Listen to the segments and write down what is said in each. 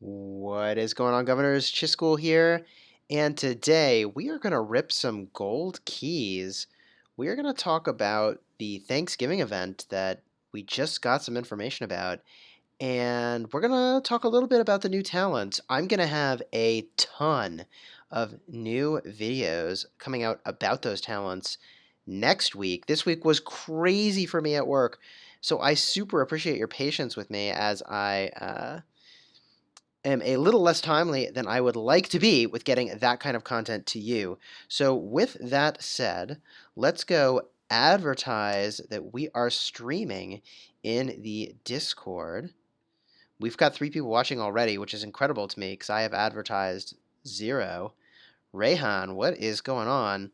What is going on, governors? Chisgule here, and today we are going to rip some gold keys. We are going to talk about the Thanksgiving event that we just got some information about, and we're going to talk a little bit about the new talents. I'm going to have a ton of new videos coming out about those talents next week. This week was crazy for me at work, so I super appreciate your patience with me as I am a little less timely than I would like to be with getting that kind of content to you. So, with that said, let's go advertise that we are streaming in the Discord. We've got 3 people watching already, which is incredible to me because I have advertised 0. Rayhan, what is going on?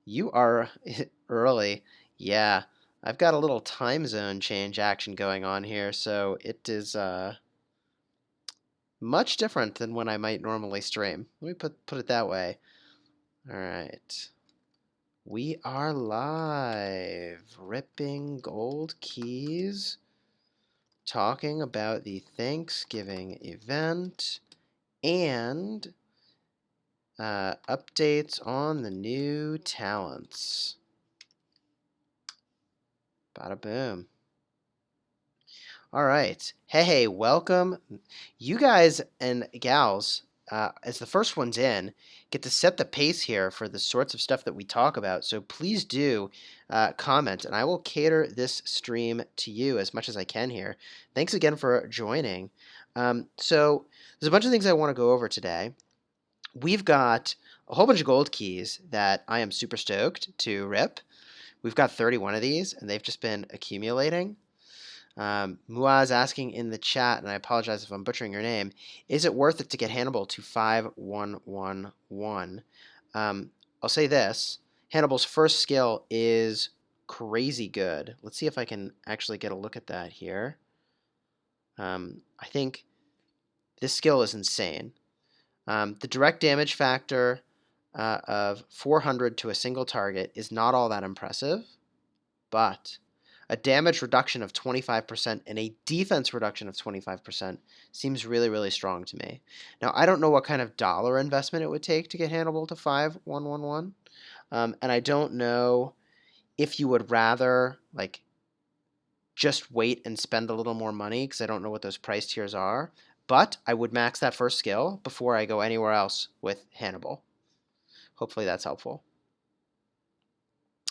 You are early. Yeah, I've got a little time zone change action going on here, so it is much different than when I might normally stream. Let me put it that way. All right. We are live, ripping gold keys, talking about the Thanksgiving event and updates on the new talents. Bada boom. All right. Hey, welcome. You guys and gals, as the first ones in, get to set the pace here for the sorts of stuff that we talk about. So please do comment, and I will cater this stream to you as much as I can here. Thanks again for joining. So there's a bunch of things I want to go over today. We've got a whole bunch of gold keys that I am super stoked to rip. We've got 31 of these, and they've just been accumulating. Muaz asking in the chat, and I apologize if I'm butchering your name, is it worth it to get Hannibal to 5111? I'll say this. Hannibal's first skill is crazy good. Let's see if I can actually get a look at that here. I think this skill is insane. The direct damage factor of 400 to a single target is not all that impressive, but a damage reduction of 25% and a defense reduction of 25% seems really, really strong to me. Now, I don't know what kind of dollar investment it would take to get Hannibal to 5111, and I don't know if you would rather just wait and spend a little more money because I don't know what those price tiers are. But I would max that first skill before I go anywhere else with Hannibal. Hopefully that's helpful.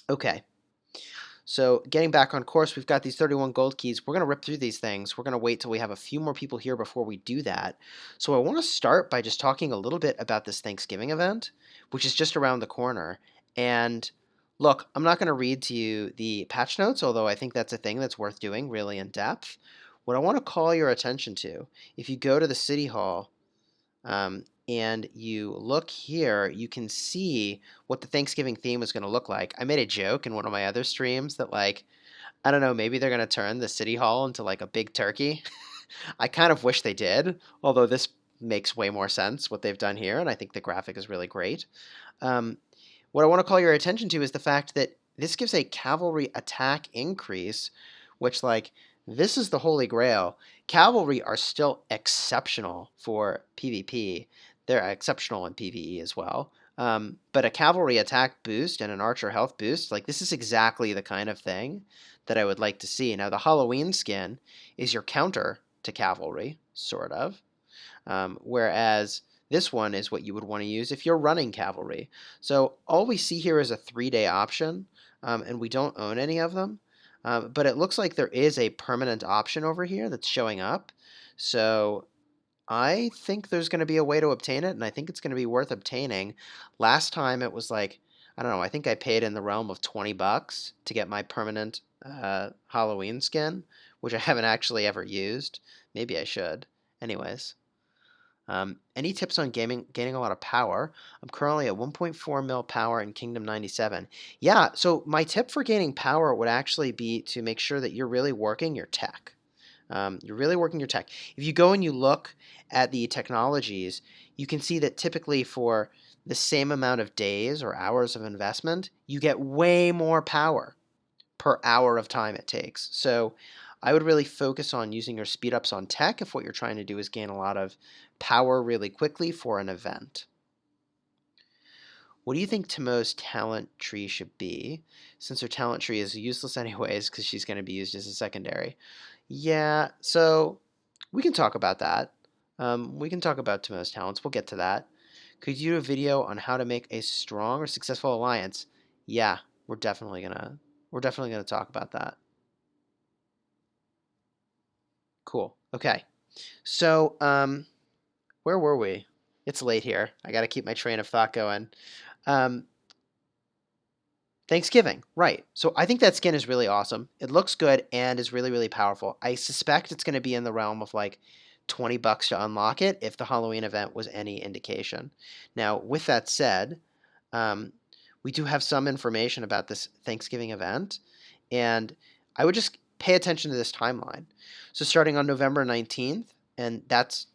Okay. So getting back on course, we've got these 31 gold keys. We're going to rip through these things. We're going to wait till we have a few more people here before we do that. So I want to start by just talking a little bit about this Thanksgiving event, which is just around the corner. And look, I'm not going to read to you the patch notes, although I think that's a thing that's worth doing really in depth. What I want to call your attention to, if you go to the City Hall, and you look here, you can see what the Thanksgiving theme is going to look like. I made a joke in one of my other streams that, I don't know, maybe they're going to turn the City Hall into like a big turkey. I kind of wish they did, although this makes way more sense what they've done here, and I think the graphic is really great. What I want to call your attention to is the fact that this gives a cavalry attack increase, which, this is the holy grail. Cavalry are still exceptional for PvP. They're exceptional in PvE as well. But a cavalry attack boost and an archer health boost, this is exactly the kind of thing that I would like to see. Now, the Halloween skin is your counter to cavalry, sort of. Whereas this one is what you would want to use if you're running cavalry. So all we see here is a 3-day option, and we don't own any of them. But it looks like there is a permanent option over here that's showing up. So I think there's going to be a way to obtain it, and I think it's going to be worth obtaining. Last time it was I don't know, I think I paid in the realm of $20 to get my permanent Halloween skin, which I haven't actually ever used. Maybe I should. Anyways. Any tips on gaining a lot of power? I'm currently at 1.4 mil power in Kingdom 97. Yeah, so my tip for gaining power would actually be to make sure that you're really working your tech. You're really working your tech. If you go and you look at the technologies, you can see that typically for the same amount of days or hours of investment, you get way more power per hour of time it takes. So I would really focus on using your speed ups on tech if what you're trying to do is gain a lot of power really quickly for an event. What do you think Timo's talent tree should be? Since her talent tree is useless anyways, because she's going to be used as a secondary. Yeah, so we can talk about that. We can talk about Timo's talents. We'll get to that. Could you do a video on how to make a strong or successful alliance? Yeah, we're definitely gonna talk about that. Cool. Okay. So, where were we? It's late here. I got to keep my train of thought going. Um, Thanksgiving, right. So I think that skin is really awesome. It looks good and is really, really powerful. I suspect it's going to be in the realm of like $20 to unlock it if the Halloween event was any indication. Now, with that said, um, we do have some information about this Thanksgiving event, and I would just pay attention to this timeline. So starting on November 19th, and that's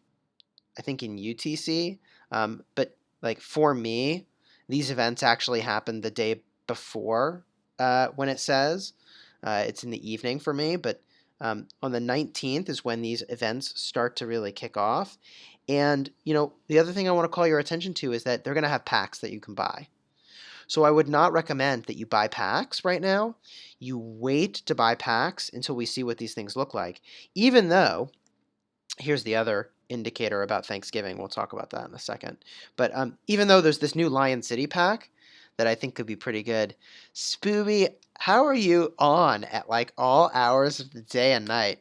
I think in UTC. But like for me, these events actually happen the day before when it says it's in the evening for me. But on the 19th is when these events start to really kick off. And the other thing I want to call your attention to is that they're going to have packs that you can buy. So I would not recommend that you buy packs right now. You wait to buy packs until we see what these things look like. Even though here's the other indicator about Thanksgiving. We'll talk about that in a second. But even though there's this new Lion City pack that I think could be pretty good, Spooby, how are you on at like all hours of the day and night?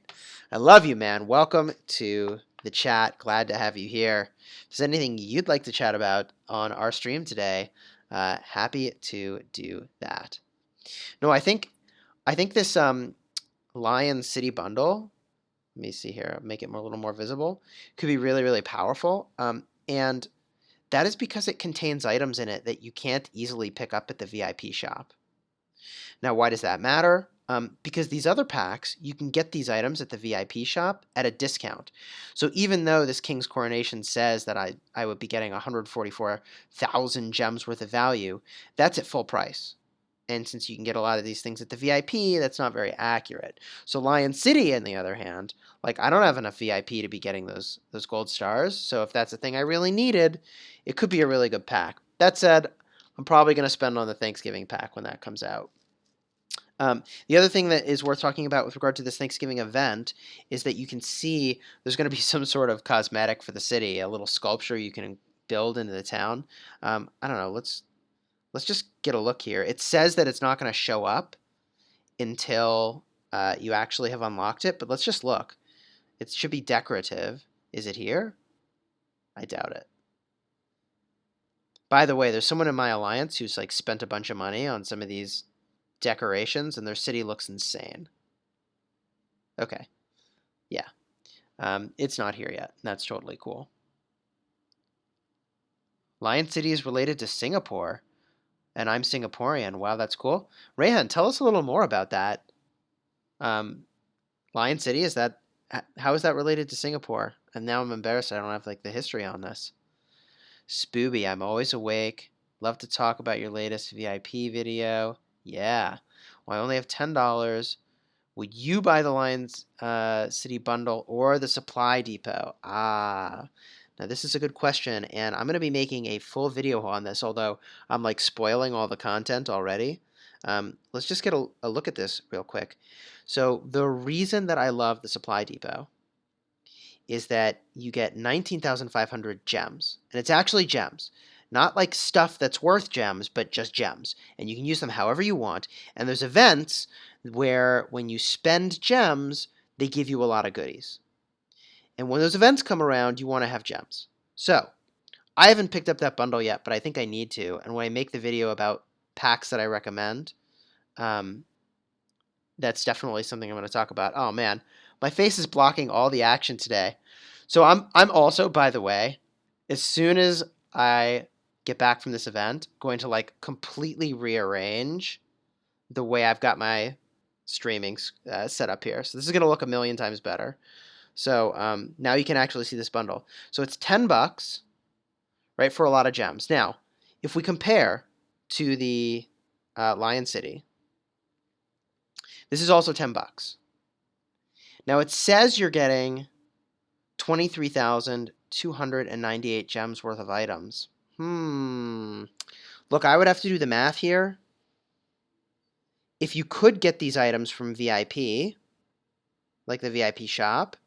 I love you, man. Welcome to the chat. Glad to have you here. If there's anything you'd like to chat about on our stream today, happy to do that. No, I think this Lion City bundle, let me see here, make it a little more visible, could be really, really powerful. And that is because it contains items in it that you can't easily pick up at the VIP shop. Now, why does that matter? Because these other packs, you can get these items at the VIP shop at a discount. So even though this King's Coronation says that I would be getting 144,000 gems worth of value, that's at full price. And since you can get a lot of these things at the VIP, that's not very accurate. So Lion City, on the other hand, like I don't have enough VIP to be getting those gold stars. So if that's a thing I really needed, it could be a really good pack. That said, I'm probably going to spend on the Thanksgiving pack when that comes out. The other thing that is worth talking about with regard to this Thanksgiving event is that you can see there's going to be some sort of cosmetic for the city, a little sculpture you can build into the town. I don't know. Let's just get a look here. It says that it's not going to show up until you actually have unlocked it, but let's just look. It should be decorative. Is it here? I doubt it. By the way, there's someone in my alliance who's like spent a bunch of money on some of these decorations, and their city looks insane. Okay. Yeah. It's not here yet. That's totally cool. Lion City is related to Singapore, and I'm Singaporean. Wow, that's cool. Rayhan, tell us a little more about that. Lion City, how is that related to Singapore? And now I'm embarrassed I don't have like the history on this. Spooby, I'm always awake. Love to talk about your latest VIP video. Yeah. Well, I only have $10. Would you buy the Lions City bundle or the Supply Depot? Ah. Now this is a good question, and I'm going to be making a full video on this, although I'm like spoiling all the content already. Let's just get a look at this real quick. So the reason that I love the Supply Depot is that you get 19,500 gems, and it's actually gems. Not like stuff that's worth gems, but just gems. And you can use them however you want. And there's events where when you spend gems, they give you a lot of goodies. And when those events come around, you want to have gems. So, I haven't picked up that bundle yet, but I think I need to. And when I make the video about packs that I recommend, that's definitely something I'm going to talk about. Oh man, my face is blocking all the action today. So I'm also, by the way, as soon as I get back from this event, going to like completely rearrange the way I've got my streaming set up here. So this is going to look a million times better. So now you can actually see this bundle. So it's $10, right, for a lot of gems. Now, if we compare to the Lion City, this is also $10. Now it says you're getting 23,298 gems worth of items. Look, I would have to do the math here. If you could get these items from VIP, like the VIP shop,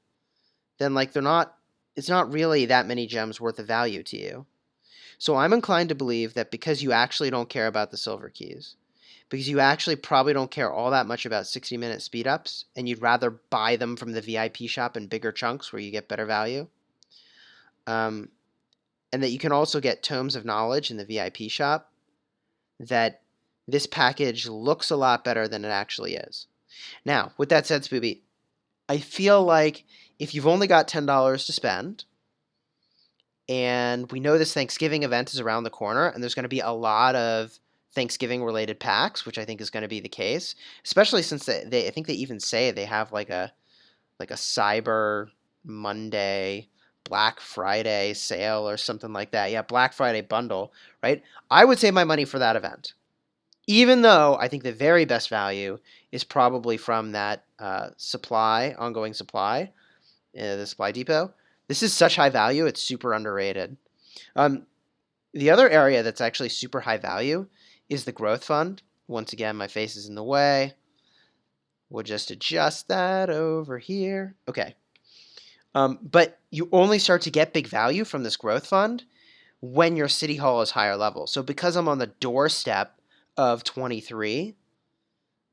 then like it's not really that many gems worth of value to you. So I'm inclined to believe that because you actually don't care about the silver keys, because you actually probably don't care all that much about 60-minute speed ups, and you'd rather buy them from the VIP shop in bigger chunks where you get better value, and that you can also get tomes of knowledge in the VIP shop, that this package looks a lot better than it actually is. Now, with that said, Spooby, I feel like if you've only got $10 to spend, and we know this Thanksgiving event is around the corner, and there's going to be a lot of Thanksgiving-related packs, which I think is going to be the case, especially since I think they even say they have like a Cyber Monday, Black Friday sale or something like that. Yeah, Black Friday bundle, right? I would save my money for that event, even though I think the very best value is probably from that ongoing supply, the supply depot. This is such high value, it's super underrated. The other area that's actually super high value is the growth fund. Once again, my face is in the way. We'll just adjust that over here. Okay. But you only start to get big value from this growth fund when your city hall is higher level. So because I'm on the doorstep of 23,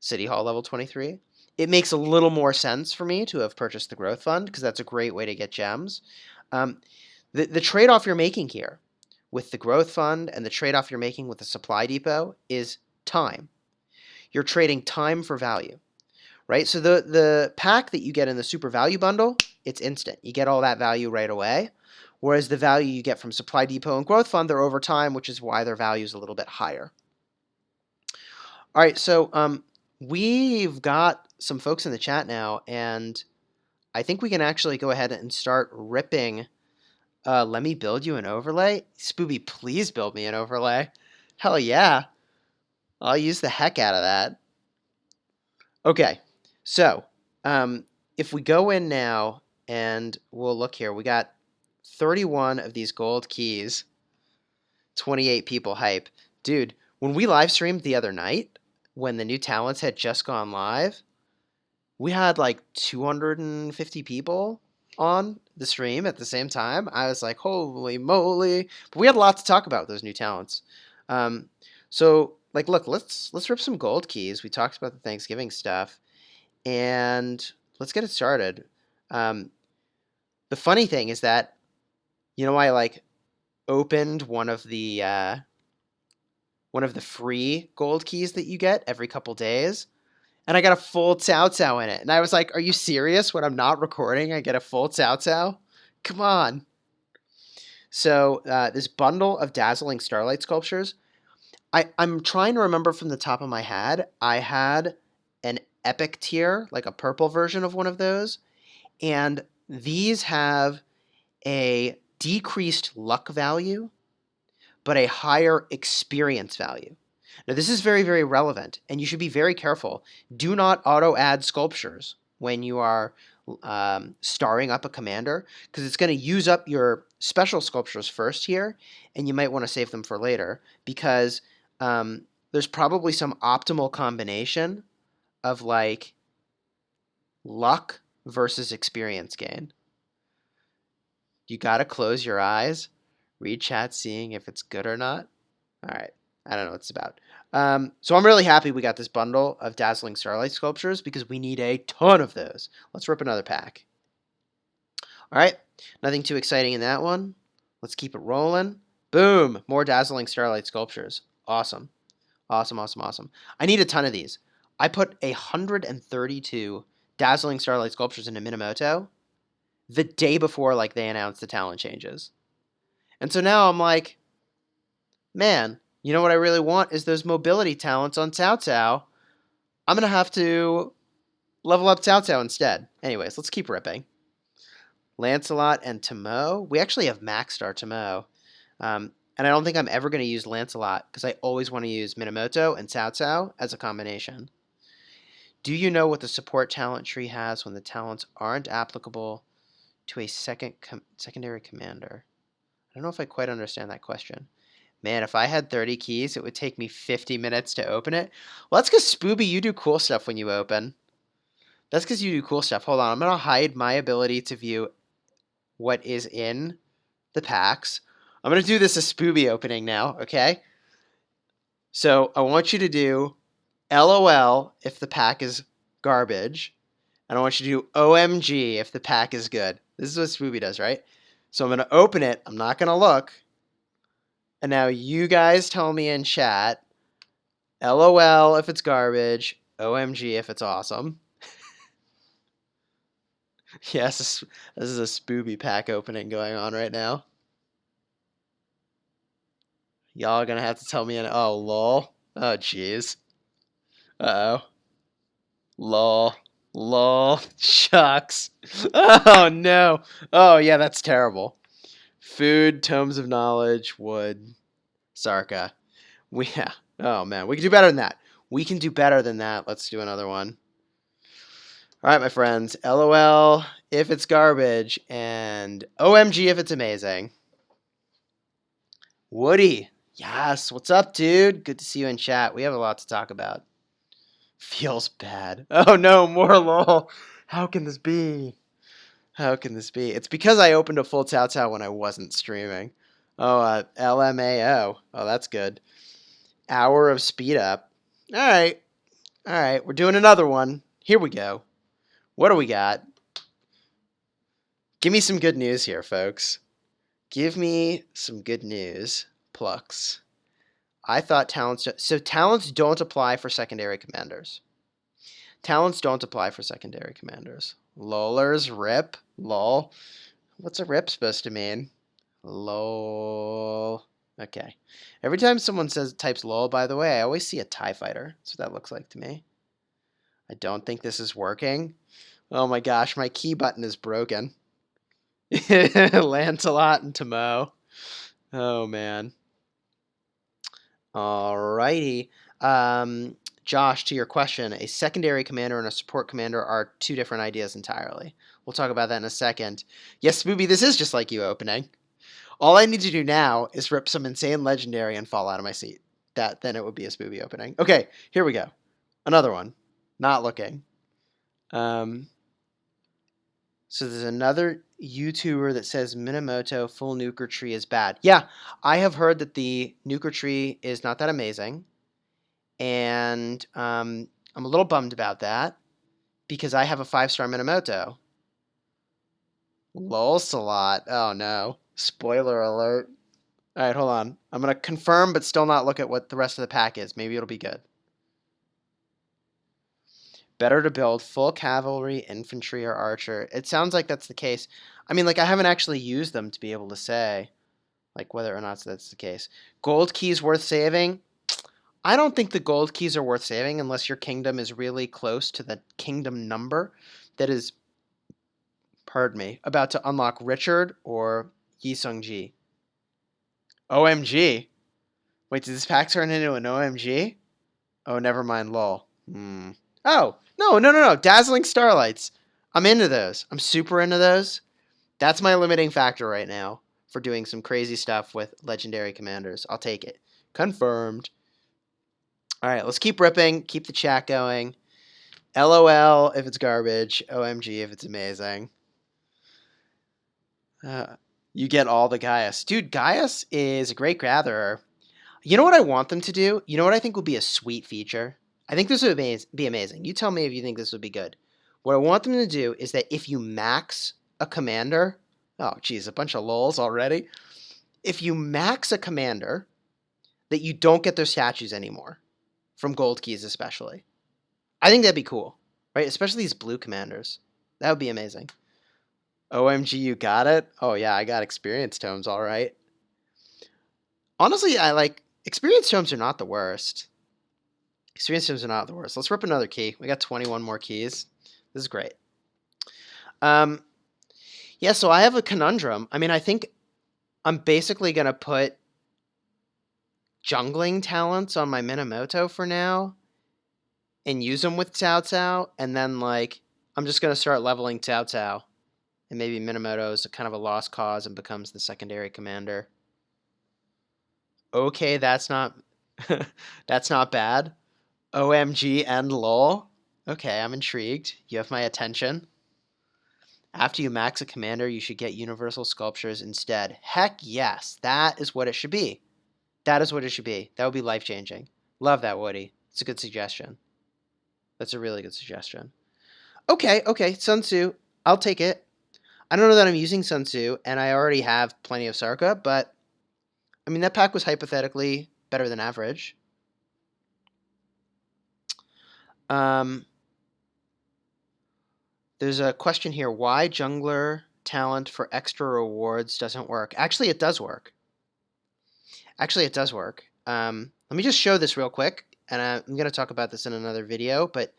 city hall level 23, it makes a little more sense for me to have purchased the growth fund because that's a great way to get gems. The trade-off you're making here with the growth fund and the trade-off you're making with the supply depot is time. You're trading time for value, right? So the pack that you get in the super value bundle, it's instant. You get all that value right away. Whereas the value you get from supply depot and growth fund, they're over time, which is why their value is a little bit higher. All right, so we've got some folks in the chat now, and I think we can actually go ahead and start ripping. Let me build you an overlay. Spooby, please build me an overlay. Hell yeah. I'll use the heck out of that. Okay, so if we go in now and we'll look here, we got 31 of these gold keys, 28 people hype. Dude, when we live streamed the other night, when the new talents had just gone live, we had like 250 people on the stream at the same time. I was like, holy moly. But we had a lot to talk about with those new talents. So like, look, let's rip some gold keys. We talked about the Thanksgiving stuff, and let's get it started. The funny thing is that, I like opened one of the free gold keys that you get every couple days, and I got a full Cao Cao in it. And I was like, are you serious? When I'm not recording, I get a full Cao Cao? Come on. So this bundle of dazzling starlight sculptures, I'm trying to remember from the top of my head. I had an epic tier, like a purple version of one of those, and these have a decreased luck value, but a higher experience value. Now, this is very, very relevant, and you should be very careful. Do not auto-add sculptures when you are starring up a commander, because it's going to use up your special sculptures first here, and you might want to save them for later, because there's probably some optimal combination of like luck versus experience gain. You got to close your eyes, read chat, seeing if it's good or not. All right. I don't know what it's about. So I'm really happy we got this bundle of dazzling starlight sculptures because we need a ton of those. Let's rip another pack. All right. Nothing too exciting in that one. Let's keep it rolling. Boom. More dazzling starlight sculptures. Awesome. Awesome, awesome, awesome. I need a ton of these. I put 132 dazzling starlight sculptures into Minamoto the day before like they announced the talent changes. And so now I'm like, man, you know what I really want is those mobility talents on Cao Cao. I'm going to have to level up Cao Cao instead. Anyways, let's keep ripping. Lancelot and Tomo. We actually have maxed our Tomo. And I don't think I'm ever going to use Lancelot because I always want to use Minamoto and Cao Cao as a combination. Do you know what the support talent tree has when the talents aren't applicable to a secondary commander? I don't know if I quite understand that question. Man, if I had 30 keys, it would take me 50 minutes to open it. Well, that's because Spooby, you do cool stuff when you open. That's because you do cool stuff. Hold on, I'm going to hide my ability to view what is in the packs. I'm going to do this as Spooby opening now, okay? So I want you to do LOL if the pack is garbage, and I want you to do OMG if the pack is good. This is what Spooby does, right? So I'm going to open it. I'm not going to look. And now you guys tell me in chat, LOL if it's garbage, OMG if it's awesome. Yes, this is a Spooby pack opening going on right now. Y'all are going to have to tell me oh, lol. Oh, jeez. Uh-oh. Lol. Lol. Shucks. Oh, no. Oh, yeah, that's terrible. Food, Tomes of Knowledge, Wood, Sarka. Yeah. Oh, man. We can do better than that. We can do better than that. Let's do another one. All right, my friends. LOL if it's garbage, and OMG if it's amazing. Woody. Yes. What's up, dude? Good to see you in chat. We have a lot to talk about. Feels bad. Oh, no. More lol. How can this be? How can this be? It's because I opened a full Cao Cao when I wasn't streaming. Oh, LMAO. Oh, that's good. Hour of speed up. All right. All right. We're doing another one. Here we go. What do we got? Give me some good news here, folks. Give me some good news. Plucks. I thought talents... So talents don't apply for secondary commanders. Talents don't apply for secondary commanders. Lolers, rip, lol. What's a rip supposed to mean? Lol. Okay. Every time someone types lol, by the way, I always see a TIE fighter. That's what that looks like to me. I don't think this is working. Oh my gosh, my key button is broken. Lancelot and Tomo. Oh man. Alrighty. Josh, to your question, a secondary commander and a support commander are two different ideas entirely. We'll talk about that in a second. Yes, Spooby, this is just like you opening. All I need to do now is rip some insane legendary and fall out of my seat. Then it would be a Spooby opening. Okay, here we go. Another one. Not looking. So there's another YouTuber that says Minamoto full nuker tree is bad. Yeah, I have heard that the nuker tree is not that amazing. And I'm a little bummed about that because I have a 5-star Minamoto. Lolsalot. Oh no. Spoiler alert. All right, hold on. I'm going to confirm but still not look at what the rest of the pack is. Maybe it'll be good. Better to build full cavalry, infantry, or archer. It sounds like that's the case. I mean, like, I haven't actually used them to be able to say, like, whether or not that's the case. Gold keys worth saving? I don't think the gold keys are worth saving unless your kingdom is really close to the kingdom number that is, pardon me, about to unlock Richard or Yi Sung-ji. OMG. Wait, did this pack turn into an OMG? Oh, never mind, lol. Oh, no. Dazzling Starlights. I'm into those. I'm super into those. That's my limiting factor right now for doing some crazy stuff with legendary commanders. I'll take it. Confirmed. All right, let's keep ripping. Keep the chat going. LOL if it's garbage. OMG if it's amazing. You get all the Gaius. Dude, Gaius is a great gatherer. You know what I want them to do? You know what I think would be a sweet feature? I think this would be amazing. You tell me if you think this would be good. What I want them to do is that if you max a commander... Oh, geez, a bunch of lols already. If you max a commander, that you don't get their statues anymore. From gold keys especially. I think that'd be cool. Right? Especially these blue commanders. That would be amazing. OMG, you got it? Oh yeah, I got experience tomes, all right. Honestly, experience tomes are not the worst. Experience tomes are not the worst. Let's rip another key. We got 21 more keys. This is great. Yeah, so I have a conundrum. I mean, I think I'm basically going to put jungling talents on my Minamoto for now. and use them with Cao Cao, and then like I'm just gonna start leveling Cao Cao, and maybe Minamoto is kind of a lost cause and becomes the secondary commander. Okay, that's not that's not bad. OMG and lol. Okay, I'm intrigued. You have my attention. After you max a commander, you should get universal sculptures instead. Heck yes, that is what it should be. That is what it should be. That would be life changing. Love that, Woody. It's a good suggestion. That's a really good suggestion. Okay, Sun Tzu. I'll take it. I don't know that I'm using Sun Tzu, and I already have plenty of Sarka, but I mean, that pack was hypothetically better than average. There's a question here. Why jungler talent for extra rewards doesn't work? Actually, it does work. Let me just show this real quick, and I'm going to talk about this in another video, but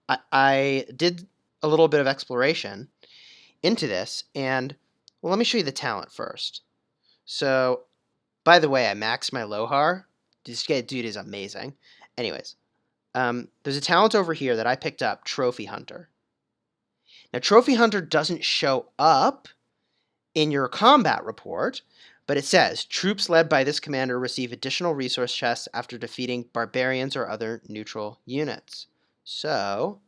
I did a little bit of exploration into this, and well, let me show you the talent first. So, by the way, I maxed my Lohar. This dude is amazing. Anyways, there's a talent over here that I picked up, Trophy Hunter. Now, Trophy Hunter doesn't show up in your combat report, but it says, troops led by this commander receive additional resource chests after defeating barbarians or other neutral units. So,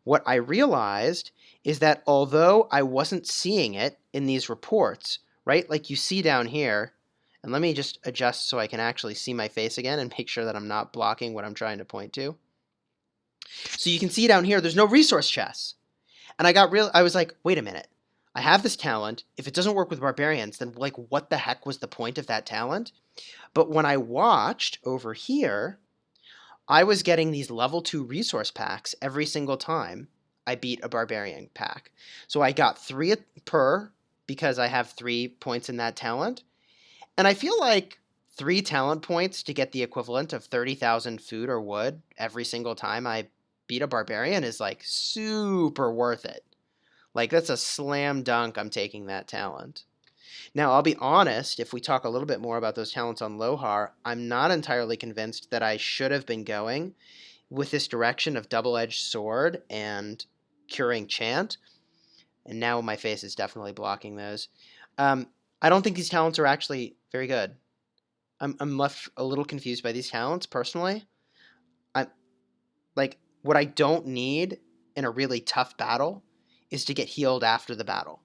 what I realized is that although I wasn't seeing it in these reports, right, like you see down here, and let me just adjust so I can actually see my face again and make sure that I'm not blocking what I'm trying to point to. So you can see down here, there's no resource chests. And I was like, wait a minute. I have this talent. If it doesn't work with barbarians, then like what the heck was the point of that talent? But when I watched over here, I was getting these level 2 resource packs every single time I beat a barbarian pack. So I got 3 per because I have 3 points in that talent. And I feel like 3 talent points to get the equivalent of 30,000 food or wood every single time I beat a barbarian is like super worth it. Like that's a slam dunk. I'm taking that talent. Now, I'll be honest, if we talk a little bit more about those talents on Lohar, I'm not entirely convinced that I should have been going with this direction of double-edged sword and curing chant. And now my face is definitely blocking those. I don't think these talents are actually very good. I'm left a little confused by these talents, personally. I'm like, what I don't need in a really tough battle is to get healed after the battle.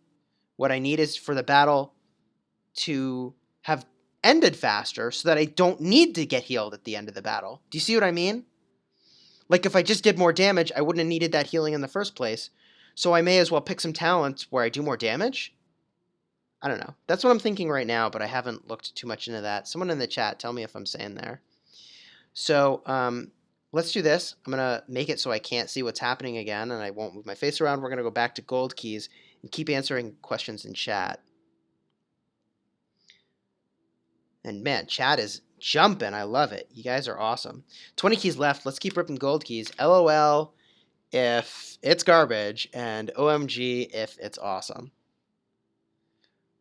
What I need is for the battle to have ended faster so that I don't need to get healed at the end of the battle. Do you see what I mean? Like if I just did more damage, I wouldn't have needed that healing in the first place. So I may as well pick some talents where I do more damage. I don't know. That's what I'm thinking right now, but I haven't looked too much into that. Someone in the chat, tell me if I'm saying there. So let's do this. I'm going to make it so I can't see what's happening again, and I won't move my face around. We're going to go back to gold keys and keep answering questions in chat. And man, chat is jumping. I love it. You guys are awesome. 20 keys left. Let's keep ripping gold keys. LOL if it's garbage, and OMG if it's awesome.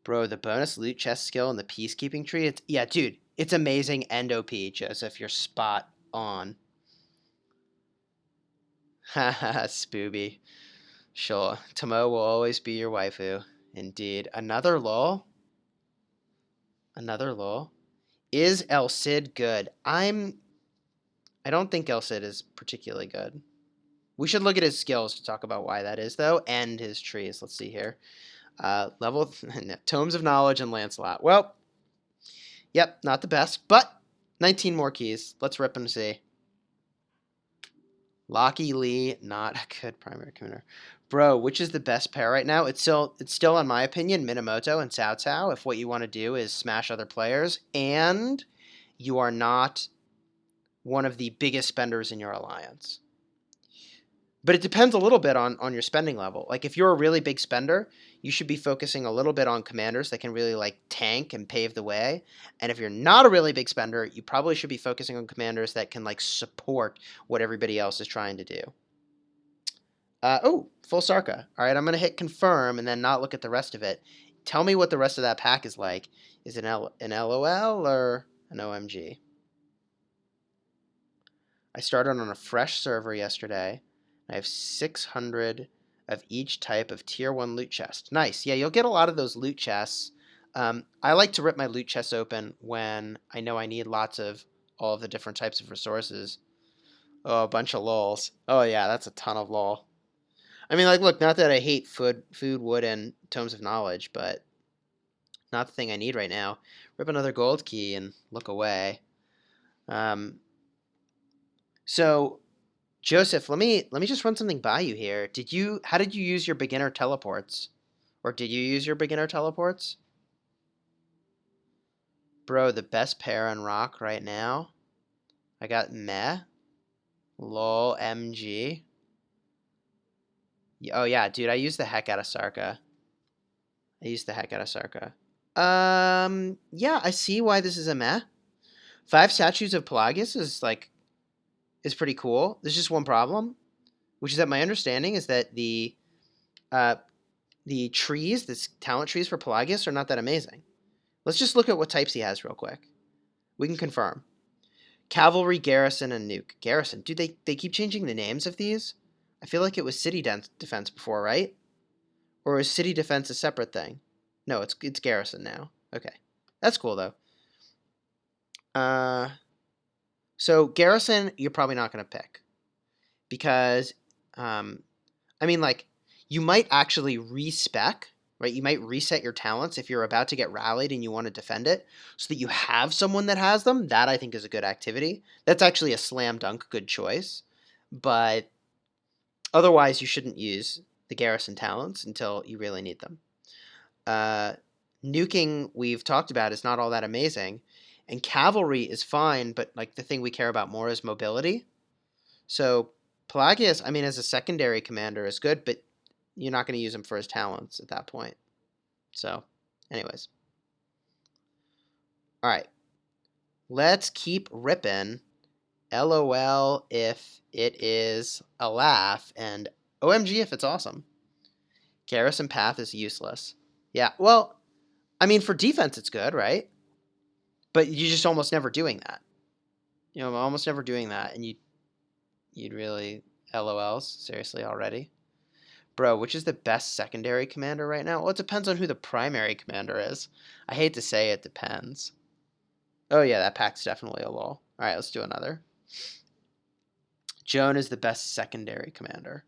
Bro, the bonus loot chest skill and the peacekeeping tree. Yeah, dude, it's amazing and OP, Joseph. You're spot on. Haha, Spooby. Sure. Tomo will always be your waifu. Indeed. Another lol? Another lol? Is El Cid good? I don't think El Cid is particularly good. We should look at his skills to talk about why that is, though, and his trees. Let's see here. Level Tomes of Knowledge and Lancelot. Well, yep, not the best, but 19 more keys. Let's rip and see. Locky Lee, not a good primary commander. Bro, which is the best pair right now? It's still, in my opinion, Minamoto and Cao Cao, if what you want to do is smash other players, and you are not one of the biggest spenders in your alliance. But it depends a little bit on your spending level. Like, if you're a really big spender, you should be focusing a little bit on commanders that can really, like, tank and pave the way. And if you're not a really big spender, you probably should be focusing on commanders that can, like, support what everybody else is trying to do. Oh, full Sarka. All right, I'm going to hit confirm and then not look at the rest of it. Tell me what the rest of that pack is like. Is it an LOL or an OMG? I started on a fresh server yesterday. I have 600 of each type of tier 1 loot chest. Nice. Yeah, you'll get a lot of those loot chests. I like to rip my loot chests open when I know I need lots of all of the different types of resources. Oh, a bunch of lols. Oh yeah, that's a ton of lol. I mean, like, look, not that I hate food, wood, and tomes of knowledge, but not the thing I need right now. Rip another gold key and look away. So Joseph, let me just run something by you here. How did you use your beginner teleports? Or did you use your beginner teleports? Bro, the best pair on rock right now. I got meh. Lol MG. Oh yeah, dude, I used the heck out of Sarka. Yeah, I see why this is a meh. 5 statues of Pelagius is pretty cool. There's just one problem, which is that my understanding is that the trees, the talent trees for Pelagius, are not that amazing. Let's just look at what types he has real quick. We can confirm. Cavalry, Garrison, and Nuke. Garrison. Dude, they keep changing the names of these? I feel like it was City Defense before, right? Or is City Defense a separate thing? No, it's Garrison now. Okay. That's cool, though. So Garrison, you're probably not going to pick. Because, I mean, like, you might actually respec, right? You might reset your talents if you're about to get rallied and you want to defend it so that you have someone that has them. That, I think, is a good activity. That's actually a slam dunk good choice. But otherwise, you shouldn't use the Garrison talents until you really need them. Nuking, we've talked about, is not all that amazing. And Cavalry is fine, but like the thing we care about more is mobility. So Pelagius, I mean, as a secondary commander is good, but you're not going to use him for his talents at that point. So, anyways. All right. Let's keep ripping. LOL if it is a laugh, and OMG if it's awesome. Garrison Path is useless. Yeah, well, I mean, for defense it's good, right? But you're just almost never doing that. You know, almost never doing that, and you'd really LOLs seriously already. Bro, which is the best secondary commander right now? Well, it depends on who the primary commander is. I hate to say it depends. Oh yeah, that pack's definitely a lol. All right, let's do another. Joan is the best secondary commander.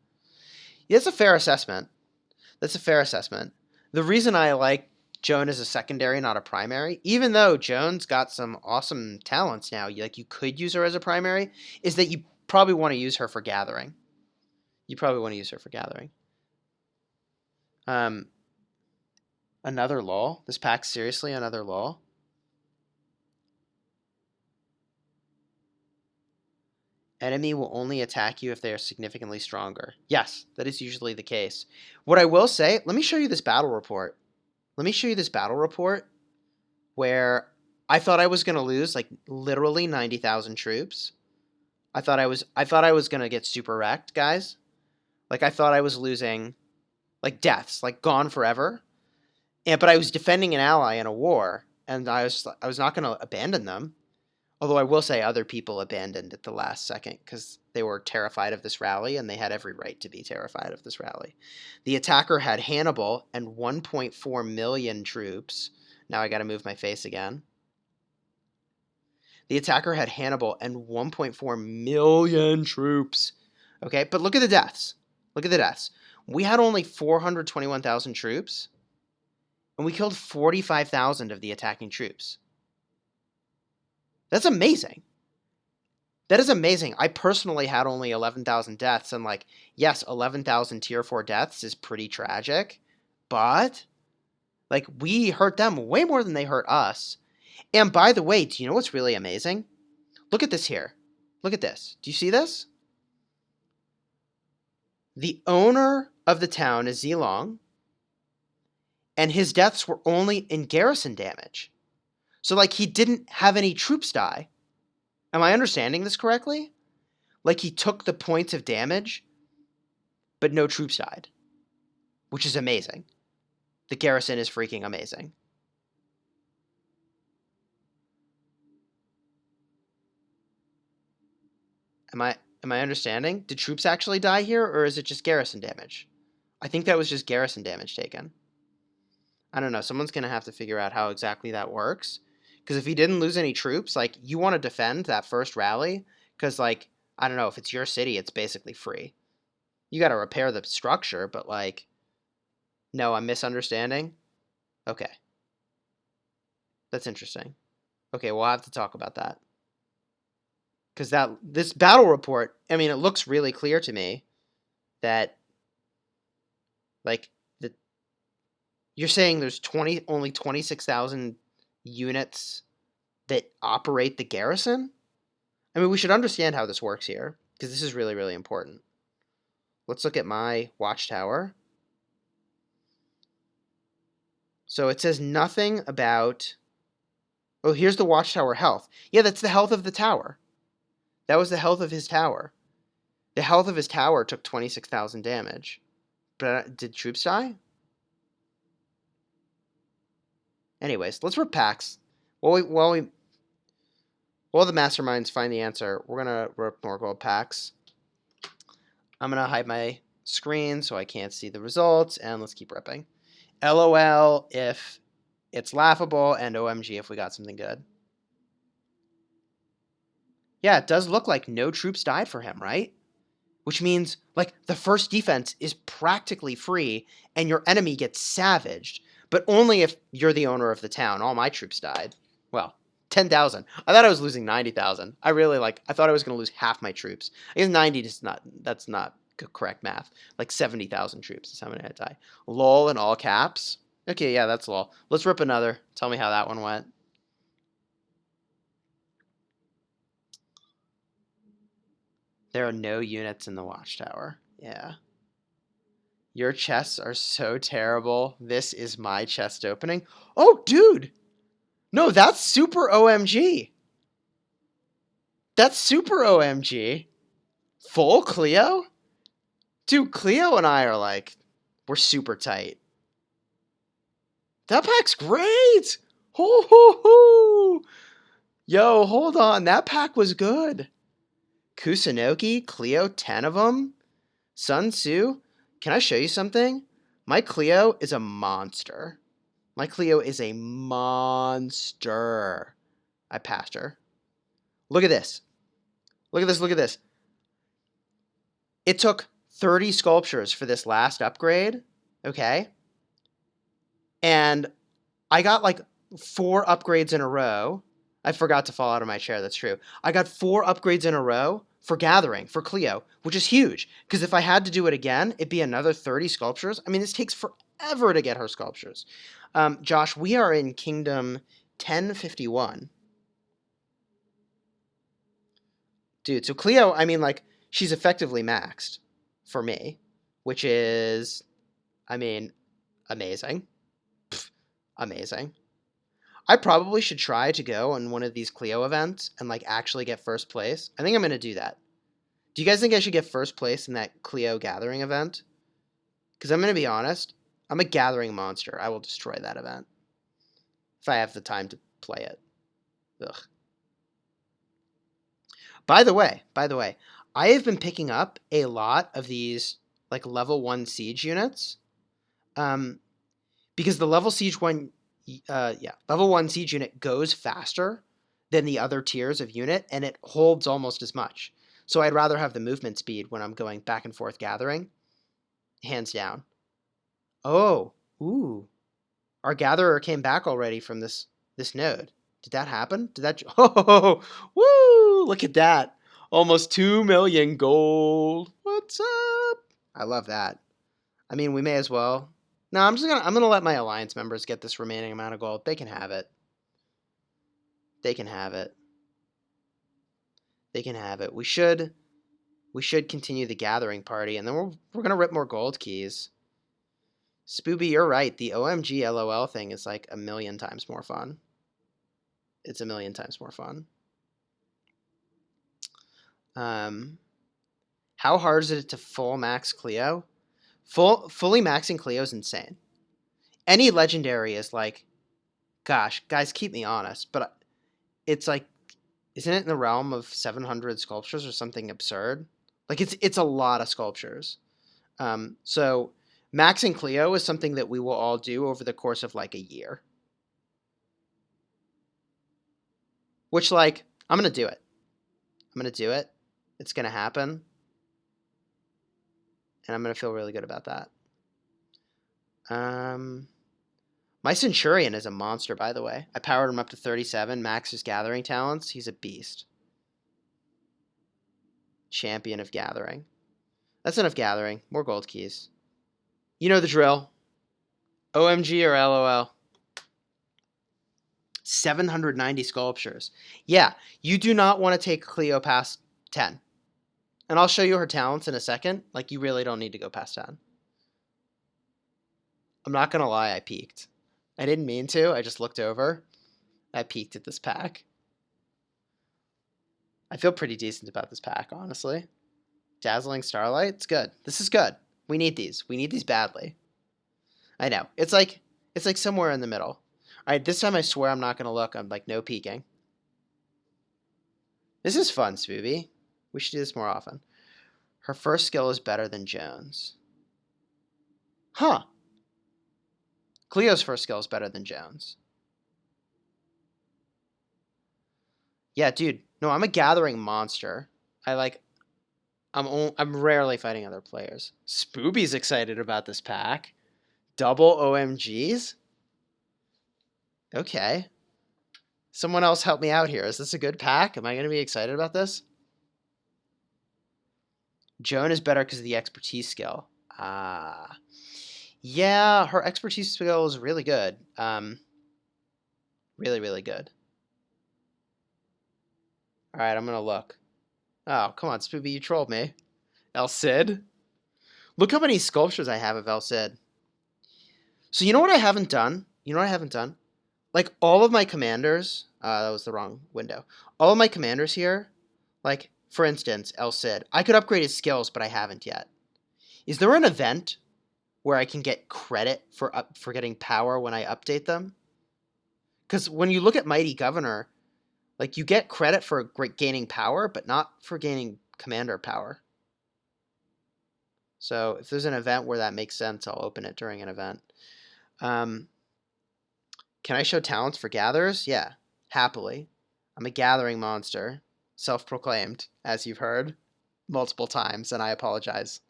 Yeah, that's a fair assessment. The reason I like Joan as a secondary, not a primary, even though Joan's got some awesome talents now, you could use her as a primary, is that you probably want to use her for gathering. Another lol. This pack's seriously another lol. Enemy will only attack you if they are significantly stronger. Yes, that is usually the case. What I will say, let me show you this battle report. Where I thought I was going to lose like literally 90,000 troops. I thought I was going to get super wrecked, guys. Like I thought I was losing like deaths, like gone forever. But I was defending an ally in a war, and I was not going to abandon them. Although I will say other people abandoned at the last second because they were terrified of this rally, and they had every right to be terrified of this rally. The attacker had Hannibal and 1.4 million troops. Now I got to move my face again. The attacker had Hannibal and 1.4 million troops. Okay, but look at the deaths. We had only 421,000 troops, and we killed 45,000 of the attacking troops. That's amazing. That is amazing. I personally had only 11,000 deaths, and yes, 11,000 tier 4 deaths is pretty tragic, but we hurt them way more than they hurt us. And by the way, do you know what's really amazing? Look at this here. Look at this. Do you see this? The owner of the town is Zilong, and his deaths were only in garrison damage. So he didn't have any troops die. Am I understanding this correctly? He took the points of damage, but no troops died, which is amazing. The garrison is freaking amazing. Am I understanding? Did troops actually die here, or is it just garrison damage? I think that was just garrison damage taken. I don't know. Someone's going to have to figure out how exactly that works. Because if he didn't lose any troops, like, you want to defend that first rally. Because, like, I don't know, if it's your city, it's basically free. You got to repair the structure, but, like, no, I'm misunderstanding? Okay. That's interesting. Okay, we'll have to talk about that. Because this battle report, I mean, it looks really clear to me that, like, you're saying there's only 26,000 units that operate the garrison? I mean, we should understand how this works here, because this is really, really important. Let's look at my watchtower. So it says nothing about... Oh, here's the watchtower health. Yeah, that's the health of the tower. That was the health of his tower. The health of his tower took 26,000 damage. But did troops die? Anyways, let's rip packs. While the masterminds find the answer, we're gonna rip more gold packs. I'm gonna hide my screen so I can't see the results, and let's keep ripping. LOL if it's laughable, and OMG if we got something good. Yeah, it does look like no troops died for him, right? Which means, like, the first defense is practically free, and your enemy gets savaged. But only if you're the owner of the town. All my troops died. Well, 10,000. I thought I was losing 90,000. I thought I was going to lose half my troops. I guess 90 is that's not correct math. Like 70,000 troops is how many I die. LOL in all caps. Okay, yeah, that's LOL. Let's rip another. Tell me how that one went. There are no units in the watchtower. Yeah. Your chests are so terrible. This is my chest opening. Oh, dude! No, that's super OMG. That's super OMG. Full Cleo? Dude, Cleo and I are like, we're super tight. That pack's great! Hoo hoo hoo! Yo, hold on. That pack was good. Kusunoki, Cleo, 10 of them. Sun Tzu. Can I show you something? My Cleo is a monster. My Cleo is a monster. I passed her. Look at this. Look at this. Look at this. It took 30 sculptures for this last upgrade. Okay. And I got like 4 upgrades in a row. I forgot to fall out of my chair. That's true. I got 4 upgrades in a row for Gathering, for Cleo, which is huge. Because if I had to do it again, it'd be another 30 sculptures. I mean, this takes forever to get her sculptures. Josh, we are in Kingdom 1051. Dude, so Cleo, I mean, like, she's effectively maxed for me, which is, I mean, amazing. Pfft, amazing. I probably should try to go on one of these Cleo events and, like, actually get first place. I think I'm going to do that. Do you guys think I should get first place in that Cleo Gathering event? Because I'm going to be honest, I'm a Gathering monster. I will destroy that event if I have the time to play it. Ugh. By the way, I have been picking up a lot of these, like, level 1 siege units. Because the level level 1 siege unit goes faster than the other tiers of unit, and it holds almost as much. So I'd rather have the movement speed when I'm going back and forth gathering. Hands down. Oh, ooh. Our gatherer came back already from this node. Did that happen? Did that... Oh, woo! Look at that. Almost 2 million gold. What's up? I love that. I mean, we may as well. No, I'm gonna let my alliance members get this remaining amount of gold. They can have it. They can have it. They can have it. We should continue the gathering party, and then we're gonna rip more gold keys. Spooby, you're right. The OMG LOL thing is like 1,000,000 times more fun. It's 1,000,000 times more fun. How hard is it to full max Cleo? Fully maxing Cleo is insane. Any legendary is like, gosh, guys, keep me honest, but it's like Isn't it in the realm of 700 sculptures or something absurd? Like it's a lot of sculptures. So Max and Cleo is something that we will all do over the course of like a year. Which like I'm gonna do it. I'm gonna do it. It's gonna happen, and I'm gonna feel really good about that. My Centurion is a monster, by the way. I powered him up to 37. Max's Gathering talents. He's a beast. Champion of Gathering. That's enough Gathering. More gold keys. You know the drill. OMG or LOL. 790 sculptures. Yeah, you do not want to take Cleo past 10. And I'll show you her talents in a second. Like, you really don't need to go past 10. I'm not going to lie, I peeked. I didn't mean to. I just looked over. I peeked at this pack. I feel pretty decent about this pack, honestly. Dazzling Starlight. It's good. This is good. We need these. We need these badly. I know. It's like somewhere in the middle. All right, this time I swear I'm not going to look. I'm like, no peeking. This is fun, Spooby. We should do this more often. Her first skill is better than Jones. Huh. Cleo's first skill is better than Jones. Yeah, dude. No, I'm a gathering monster. I'm rarely fighting other players. Spooby's excited about this pack. Double OMGs? Okay. Someone else help me out here. Is this a good pack? Am I going to be excited about this? Joan is better because of the expertise skill. Ah. Yeah, her expertise skill is really good. Really, really good. All right, I'm going to look. Oh, come on, Spooby, you trolled me. El Cid? Look how many sculptures I have of El Cid. So you know what I haven't done? You know what I haven't done? Like, all of my commanders... that was the wrong window. All of my commanders here, like, for instance, El Cid. I could upgrade his skills, but I haven't yet. Is there an event where I can get credit for getting power when I update them? Because when you look at Mighty Governor, like, you get credit for gaining power, but not for gaining commander power. So if there's an event where that makes sense, I'll open it during an event. Can I show talents for gatherers? Yeah, happily. I'm a gathering monster, self-proclaimed, as you've heard multiple times, and I apologize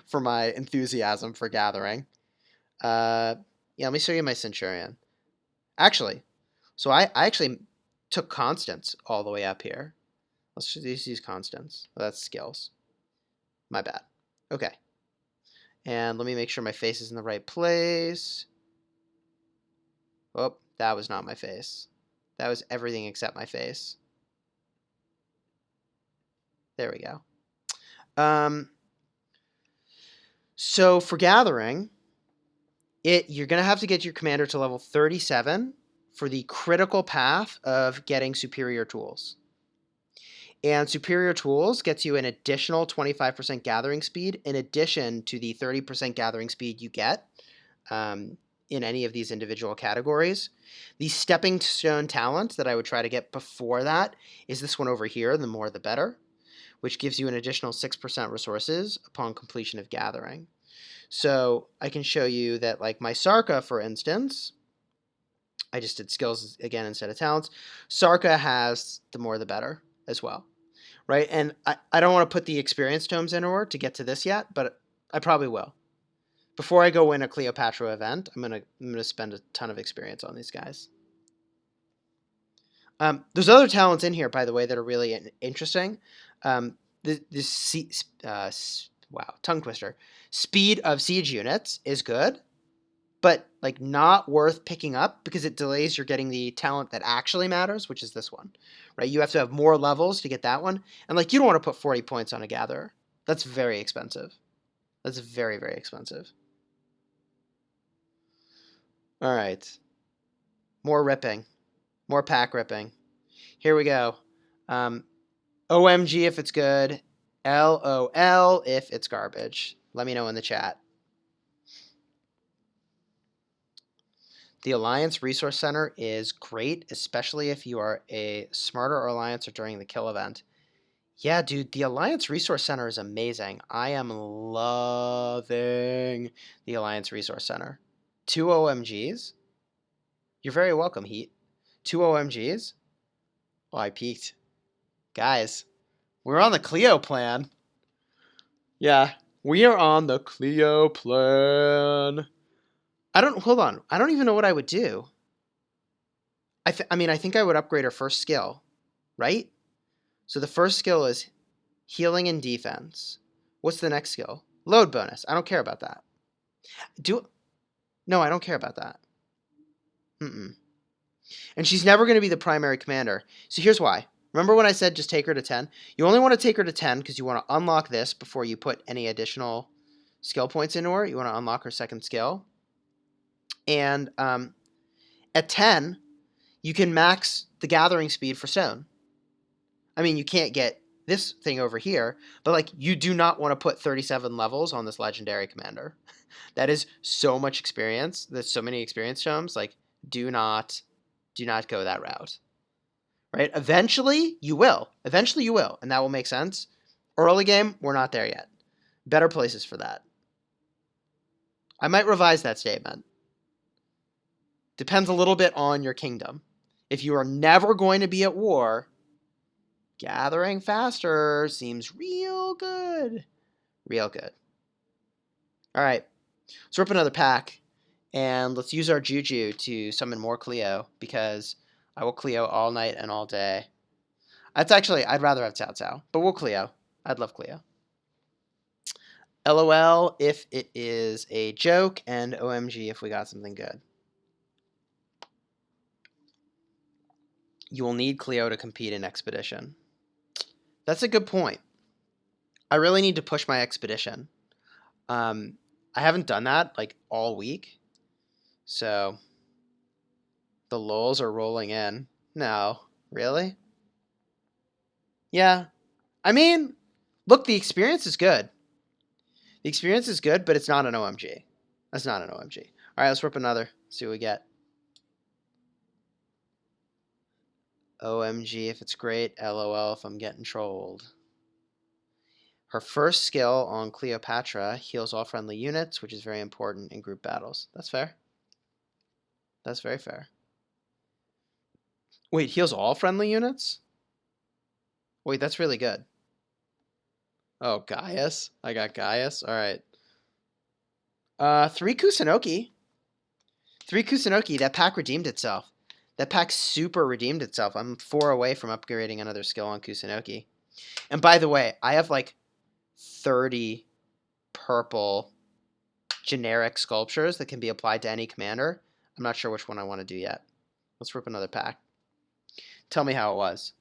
for my enthusiasm for gathering. Yeah, let me show you my Centurion. Actually, so I actually took Constance all the way up here. Let's just use Constance. Oh, that's skills. My bad. Okay. And let me make sure my face is in the right place. Oh, that was not my face. That was everything except my face. There we go. So for gathering, you're going to have to get your commander to level 37 for the critical path of getting superior tools. And superior tools gets you an additional 25% gathering speed in addition to the 30% gathering speed you get in any of these individual categories. The stepping stone talent that I would try to get before that is this one over here, the more the better, which gives you an additional 6% resources upon completion of gathering. So I can show you that, like, my Sarka, for instance, I just did skills again instead of talents. Sarka has the more the better as well, right? And I don't want to put the experience tomes in order to get to this yet, but I probably will. Before I go win a Cleopatra event, I'm gonna spend a ton of experience on these guys. There's other talents in here, by the way, that are really interesting. Wow, tongue twister. Speed of siege units is good, but like not worth picking up because it delays your getting the talent that actually matters, which is this one, right? You have to have more levels to get that one, and like you don't want to put 40 points on a gatherer. That's very expensive. That's very, very expensive. All right, more ripping, more pack ripping. Here we go. OMG if it's good. LOL if it's garbage. Let me know in the chat. The Alliance Resource Center is great, especially if you are a Smarter Alliance or during the kill event. Yeah, dude, the Alliance Resource Center is amazing. I am loving the Alliance Resource Center. 2 OMGs? You're very welcome, Heat. 2 OMGs? Oh, I peaked. Guys, we're on the Cleo plan. Yeah, we are on the Cleo plan. Hold on. I don't even know what I would do. I mean, I think I would upgrade her first skill, right? So the first skill is healing and defense. What's the next skill? Load bonus. I don't care about that. No, I don't care about that. Mm-mm. And she's never going to be the primary commander. So here's why. Remember when I said just take her to 10? You only want to take her to 10 because you want to unlock this before you put any additional skill points into her. You want to unlock her second skill. And at 10, you can max the gathering speed for stone. I mean, you can't get this thing over here, but like you do not want to put 37 levels on this legendary commander. That is so much experience. There's so many experience tomes. Like, do not go that route. Right? Eventually, you will. Eventually, you will, and that will make sense. Early game, we're not there yet. Better places for that. I might revise that statement. Depends a little bit on your kingdom. If you are never going to be at war, gathering faster seems real good. Real good. All right. Let's rip another pack, and let's use our Juju to summon more Cleo, because I will Cleo all night and all day. I'd rather have Cao Cao, but we'll Cleo. I'd love Cleo. LOL if it is a joke, and OMG if we got something good. You will need Cleo to compete in Expedition. That's a good point. I really need to push my Expedition. I haven't done that like all week, so the lols are rolling in. No, really? Yeah. I mean, look, the experience is good. The experience is good, but it's not an OMG. That's not an OMG. All right, let's rip another. See what we get. OMG if it's great. LOL if I'm getting trolled. Her first skill on Cleopatra heals all friendly units, which is very important in group battles. That's fair. That's very fair. Wait, heals all friendly units? Wait, that's really good. Oh, Gaius? I got Gaius? Alright. 3 Kusunoki. 3 Kusunoki, that pack redeemed itself. That pack super redeemed itself. I'm 4 away from upgrading another skill on Kusunoki. And by the way, I have like 30 purple generic sculptures that can be applied to any commander. I'm not sure which one I want to do yet. Let's rip another pack. Tell me how it was.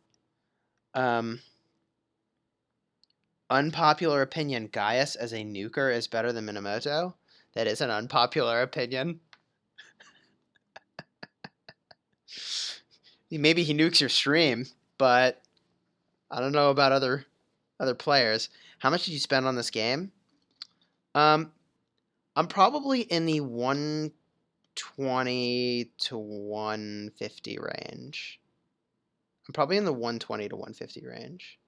Unpopular opinion, Gaius as a nuker is better than Minamoto. That is an unpopular opinion. Maybe he nukes your stream, but I don't know about other players. How much did you spend on this game? I'm probably in the 120 to 150 range. I'm probably in the 120 to 150 range.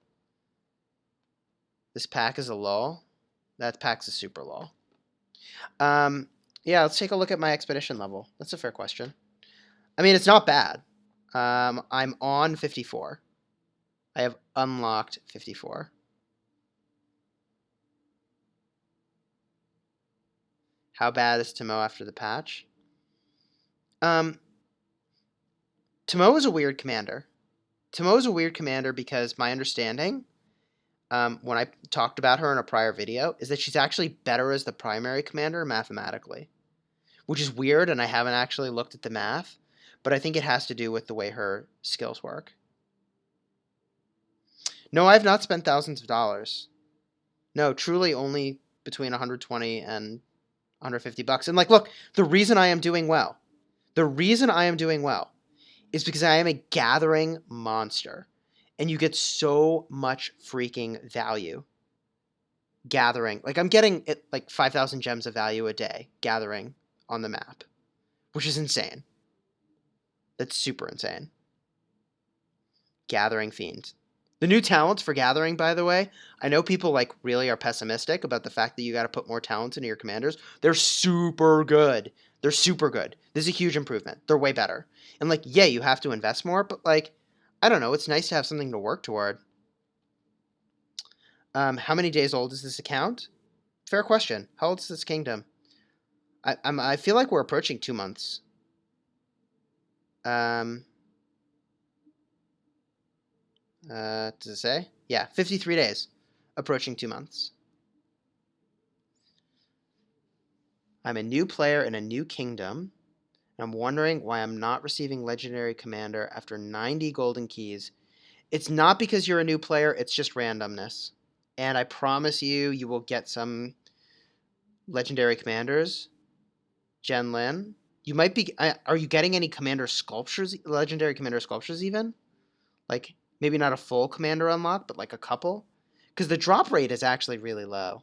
This pack is a lull. That pack's a super lull. Yeah, let's take a look at my expedition level. That's a fair question. I mean, it's not bad. I'm on 54. I have unlocked 54. How bad is Timo after the patch? Timo is a weird commander. Timo is a weird commander because my understanding, when I talked about her in a prior video, is that she's actually better as the primary commander mathematically, which is weird, and I haven't actually looked at the math, but I think it has to do with the way her skills work. No, I've not spent thousands of dollars. No, truly only between 120 and 150 bucks. And like, look, the reason I am doing well is because I am a gathering monster, and you get so much freaking value gathering. Like, I'm getting it like 5,000 gems of value a day gathering on the map, which is insane. That's super insane. Gathering Fiend. The new talents for Gathering, by the way, I know people like really are pessimistic about the fact that you got to put more talents into your commanders. They're super good. They're super good. This is a huge improvement. They're way better. And like, yeah, you have to invest more, but like, I don't know. It's nice to have something to work toward. How many days old is this account? Fair question. How old is this kingdom? I feel like we're approaching 2 months. Does it say? Yeah, 53 days. Approaching 2 months. I'm a new player in a new kingdom. I'm wondering why I'm not receiving Legendary Commander after 90 golden keys. It's not because you're a new player, it's just randomness. And I promise you, you will get some Legendary Commanders. Jen Lin. You might be. Are you getting any Commander Sculptures, Legendary Commander Sculptures even? Like, maybe not a full Commander unlock, but like a couple? Because the drop rate is actually really low.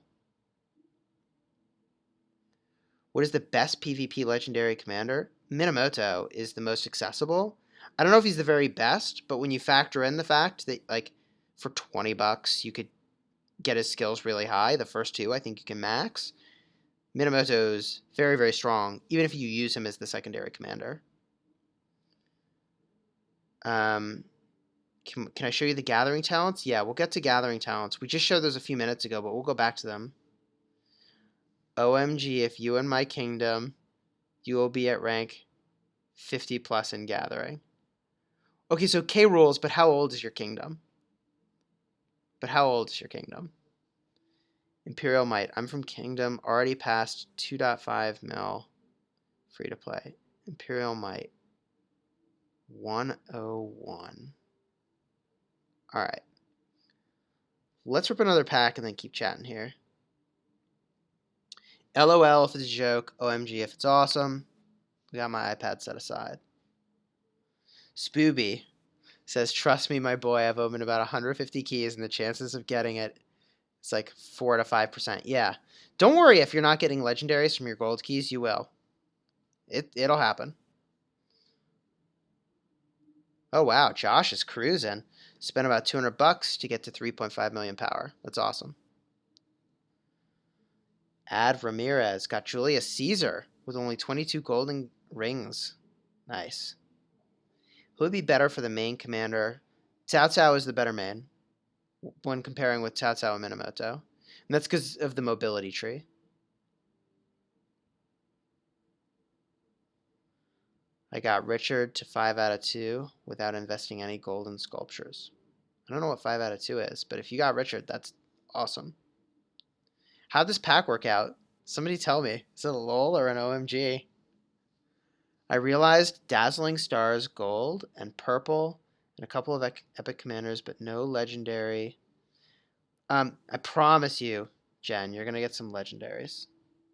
What is the best PvP Legendary Commander? Minamoto is the most accessible. I don't know if he's the very best, but when you factor in the fact that, like, for $20 you could get his skills really high, the first two I think you can max. Minamoto's very, very strong, even if you use him as the secondary commander. Can I show you the gathering talents? Yeah, we'll get to gathering talents. We just showed those a few minutes ago, but we'll go back to them. OMG, if you in my kingdom, you will be at rank 50 plus in gathering. Okay, so K rules, but how old is your kingdom? Imperial Might. I'm from Kingdom, already past 2.5 mil. Free to play. Imperial Might. 101. Alright. Let's rip another pack and then keep chatting here. LOL if it's a joke. OMG if it's awesome. We got my iPad set aside. Spooby says, trust me, my boy, I've opened about 150 keys and the chances of getting it is like 4 to 5%. Yeah. Don't worry if you're not getting legendaries from your gold keys, you will. It'll happen. Oh, wow. Josh is cruising. Spent about $200 to get to 3.5 million power. That's awesome. Ad Ramirez got Julius Caesar with only 22 golden rings. Nice. Who would be better for the main commander? Cao Cao is the better main when comparing with Cao Cao and Minamoto. And that's because of the mobility tree. I got Richard to 5 out of 2 without investing any golden sculptures. I don't know what 5 out of 2 is, but if you got Richard, that's awesome. How'd this pack work out? Somebody tell me. Is it a LOL or an OMG? I realized Dazzling Stars gold and purple and a couple of epic commanders, but no legendary. I promise you, Jen, you're going to get some legendaries.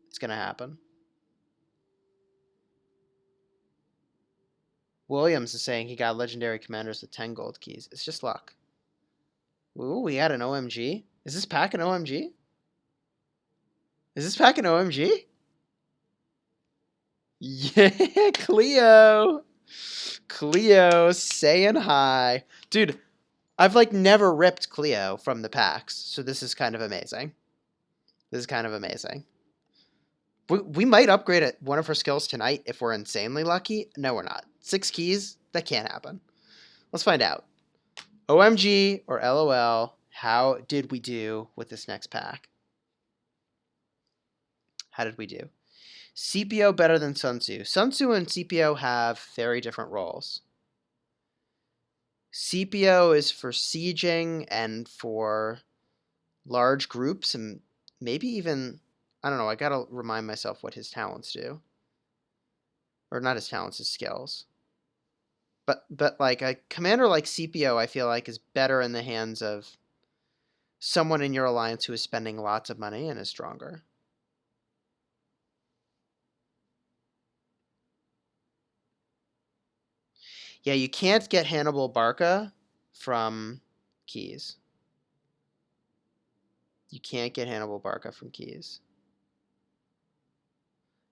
It's going to happen. Williams is saying he got legendary commanders with 10 gold keys. It's just luck. Ooh, we had an OMG. Is this pack an OMG? Is this pack an OMG? Yeah, Cleo. Cleo saying hi. Dude, I've like never ripped Cleo from the packs, so this is kind of amazing. This is kind of amazing. We might upgrade one of her skills tonight if we're insanely lucky. No, we're not. 6 keys? That can't happen. Let's find out. OMG or LOL, how did we do with this next pack? How did we do? CPO better than Sun Tzu. Sun Tzu and CPO have very different roles. CPO is for sieging and for large groups and maybe even, I don't know, I gotta remind myself what his talents do. Or not his talents, his skills. But like a commander like CPO, I feel like is better in the hands of someone in your alliance who is spending lots of money and is stronger. Yeah, you can't get Hannibal Barca from keys. You can't get Hannibal Barca from keys.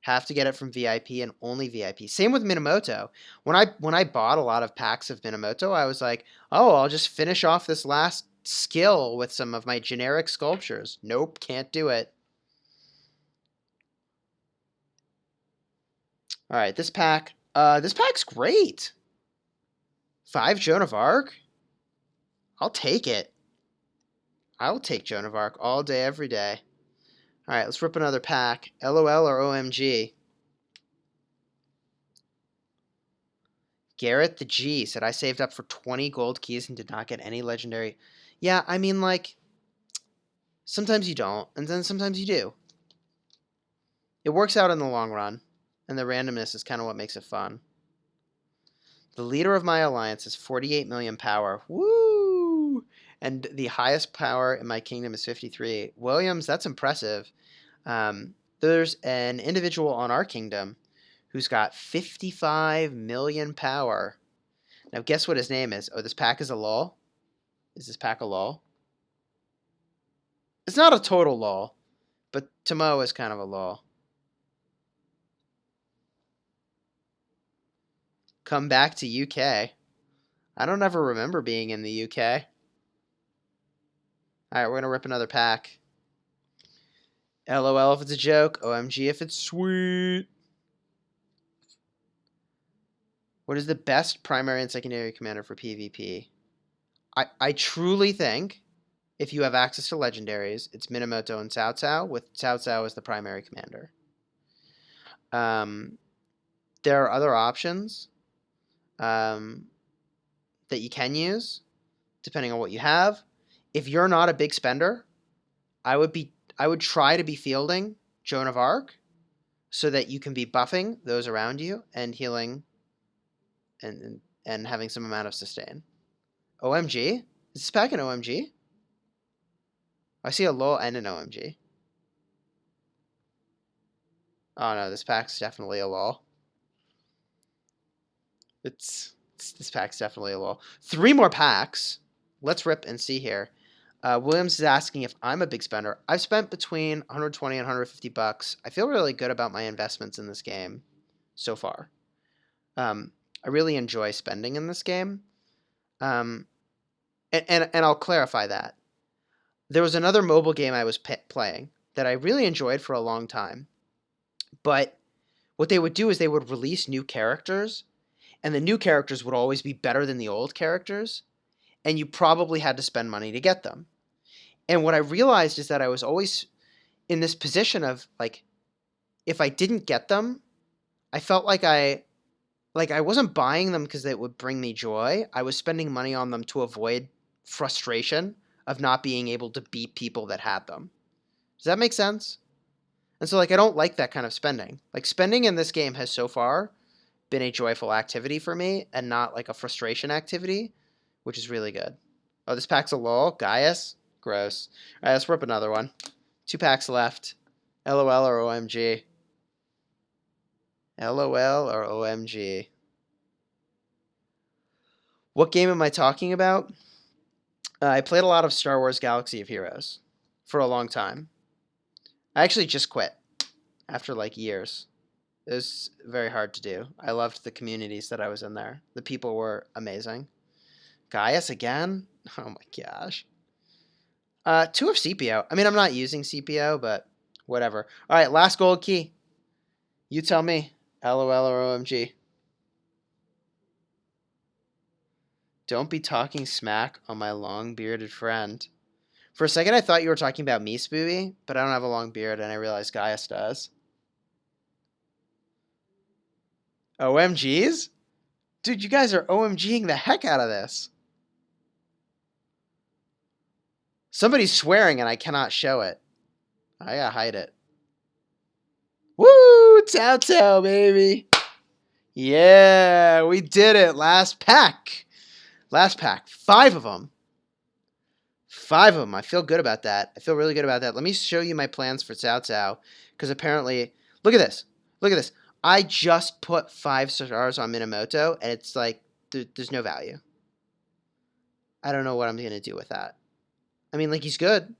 Have to get it from VIP and only VIP. Same with Minamoto. When I bought a lot of packs of Minamoto, I was like, oh, I'll just finish off this last skill with some of my generic sculptures. Nope, can't do it. All right, this pack's great. 5 Joan of Arc? I'll take it. I'll take Joan of Arc all day, every day. All right, let's rip another pack. LOL or OMG? Garrett the G said, I saved up for 20 gold keys and did not get any legendary. Yeah, I mean, like, sometimes you don't, and then sometimes you do. It works out in the long run, and the randomness is kind of what makes it fun. The leader of my alliance has 48 million power. Woo! And the highest power in my kingdom is 53. Williams, that's impressive. There's an individual on our kingdom who's got 55 million power. Now, guess what his name is? Oh, this pack is a lol? Is this pack a lol? It's not a total lol, but Tomo is kind of a lol. Come back to UK. I don't ever remember being in the UK. Alright, we're going to rip another pack. LOL if it's a joke. OMG if it's sweet. What is the best primary and secondary commander for PvP? I truly think if you have access to legendaries, it's Minamoto and Cao Cao, with Cao Cao as the primary commander. There are other options that you can use, depending on what you have. If you're not a big spender, I would try to be fielding Joan of Arc so that you can be buffing those around you and healing and having some amount of sustain. OMG? Is this pack an OMG? I see a LOL and an OMG. Oh no, this pack's definitely a LOL. This pack's definitely a LOL. 3 more packs. Let's rip and see here. Williams is asking if I'm a big spender. I've spent between 120 and 150 bucks. I feel really good about my investments in this game so far. I really enjoy spending in this game. And I'll clarify that. There was another mobile game I was playing that I really enjoyed for a long time. But what they would do is they would release new characters, and the new characters would always be better than the old characters, and you probably had to spend money to get them. And what I realized is that I was always in this position of, like, if I didn't get them, I felt like I wasn't buying them because they would bring me joy. I was spending money on them to avoid frustration of not being able to beat people that had them. Does that make sense? And so, like, I don't like that kind of spending. Like, spending in this game has so far been a joyful activity for me and not like a frustration activity, which is really good. Oh, this pack's a lol. Gaius? Gross. All right, let's rip another one. 2 packs left. LOL or OMG? LOL or OMG? What game am I talking about? I played a lot of Star Wars Galaxy of Heroes for a long time. I actually just quit after like years. It was very hard to do. I loved the communities that I was in there. The people were amazing. Gaius again? Oh my gosh. 2 of CPO. I mean, I'm not using CPO, but whatever. All right, last gold key. You tell me. LOL or OMG? Don't be talking smack on my long-bearded friend. For a second, I thought you were talking about me, Spoobie, but I don't have a long beard, and I realized Gaius does. OMGs? Dude, you guys are OMGing the heck out of this. Somebody's swearing, and I cannot show it. I gotta hide it. Woo! Cao Cao, baby! Yeah, we did it. Last pack. Last pack. 5 of them. 5 of them. I feel good about that. I feel really good about that. Let me show you my plans for Cao Cao. Because apparently, look at this. Look at this. I just put 5 stars on Minamoto, and it's like, there's no value. I don't know what I'm going to do with that. I mean, like, he's good.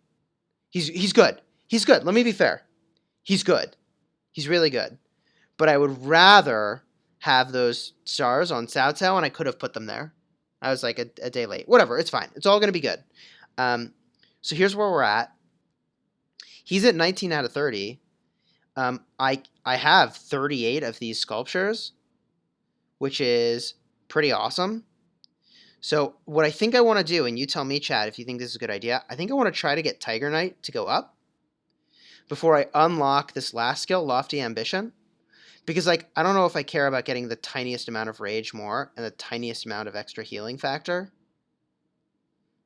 He's good. He's good. Let me be fair. He's good. He's really good. but I would rather have those stars on Cao Cao, and I could have put them there. I was like a day late. Whatever, it's fine. It's all going to be good. So here's where we're at. He's at 19 out of 30. I have 38 of these sculptures, which is pretty awesome. So what I think I want to do, and you tell me, Chad, if you think this is a good idea, I think I want to try to get Tiger Knight to go up before I unlock this last skill, Lofty Ambition. Because, like, I don't know if I care about getting the tiniest amount of rage more and the tiniest amount of extra healing factor.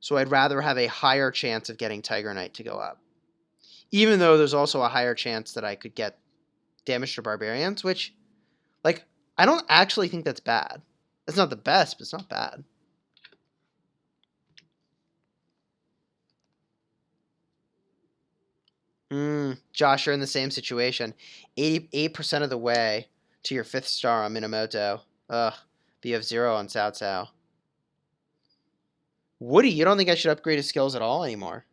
So I'd rather have a higher chance of getting Tiger Knight to go up. Even though there's also a higher chance that I could get damage to Barbarians, which, like, I don't actually think that's bad. It's not the best, but it's not bad. Josh, you're in the same situation. 88% of the way to your 5th star on Minamoto. Ugh, but you have 0 on Cao Cao. Woody, you don't think I should upgrade his skills at all anymore?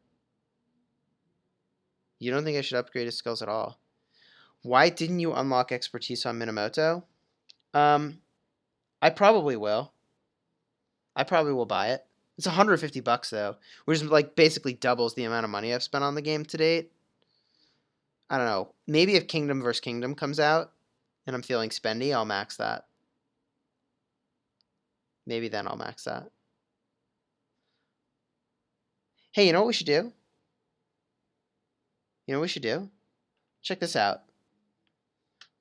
You don't think I should upgrade his skills at all? Why didn't you unlock expertise on Minamoto? I probably will. I probably will buy it. It's $150 though, which is like basically doubles the amount of money I've spent on the game to date. I don't know. Maybe if Kingdom vs. Kingdom comes out and I'm feeling spendy, I'll max that. Maybe then I'll max that. Hey, you know what we should do? You know what we should do? Check this out.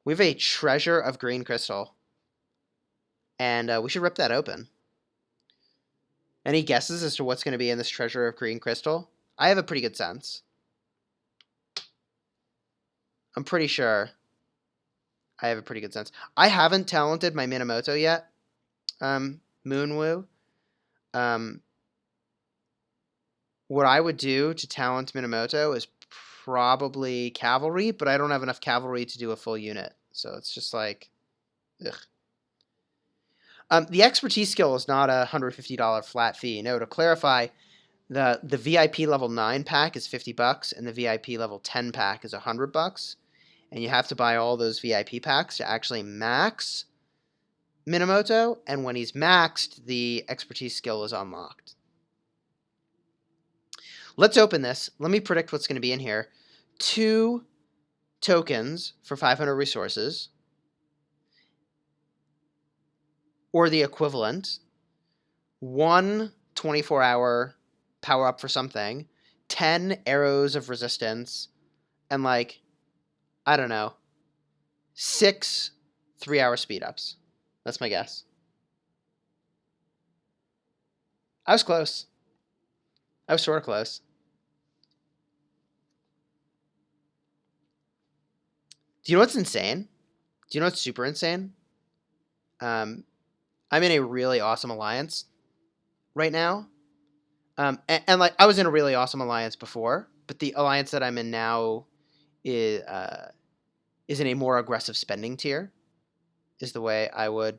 We have a treasure of green crystal. And we should rip that open. Any guesses as to what's going to be in this treasure of green crystal? I have a pretty good sense. I'm pretty sure I have a pretty good sense. I haven't talented my Minamoto yet, Moonwoo. What I would do to talent Minamoto is probably cavalry, but I don't have enough cavalry to do a full unit. So it's just like, ugh. The expertise skill is not a $150 flat fee. No, to clarify, the VIP level 9 pack is $50, and the VIP level 10 pack is $100. And you have to buy all those VIP packs to actually max Minamoto, and when he's maxed, the expertise skill is unlocked. Let's open this. Let me predict what's going to be in here. 2 tokens for 500 resources, or the equivalent. 1 24-hour power up for something, 10 arrows of resistance, and like, I don't know, 6 3-hour speed ups. That's my guess. I was close. I was sort of close. Do you know what's insane? Do you know what's super insane? I'm in a really awesome alliance right now. And like, I was in a really awesome alliance before, but the alliance that I'm in now is in a more aggressive spending tier, is the way I would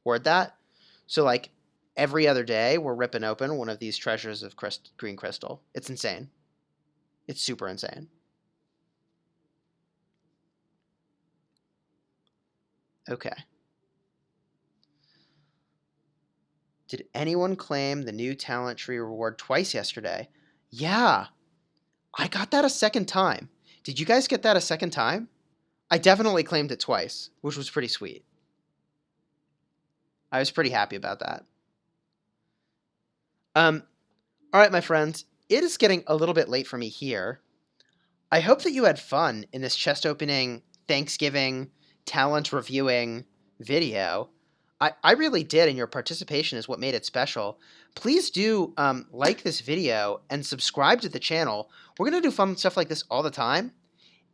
word that. So like every other day, we're ripping open one of these treasures of green crystal. It's insane. It's super insane. Okay. Did anyone claim the new talent tree reward twice yesterday? Yeah, I got that a second time. Did you guys get that a second time? I definitely claimed it twice, which was pretty sweet. I was pretty happy about that. All right, my friends, it is getting a little bit late for me here. I hope that you had fun in this chest opening, Thanksgiving, talent reviewing video. I really did, and your participation is what made it special. Please do like this video and subscribe to the channel. We're going to do fun stuff like this all the time.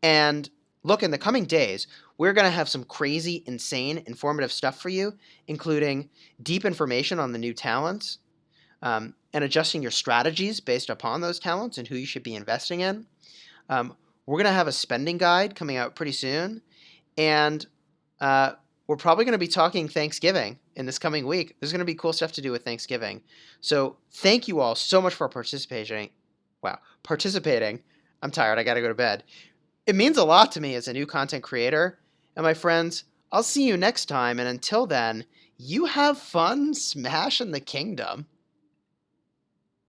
And look, in the coming days, we're going to have some crazy, insane, informative stuff for you, including deep information on the new talents, and adjusting your strategies based upon those talents and who you should be investing in. We're going to have a spending guide coming out pretty soon, and we're probably going to be talking Thanksgiving in this coming week. There's going to be cool stuff to do with Thanksgiving. So thank you all so much for participating. Wow, participating. I'm tired. I got to go to bed. It means a lot to me as a new content creator, And my friends, I'll see you next time, and until then, you have fun smashing the kingdom.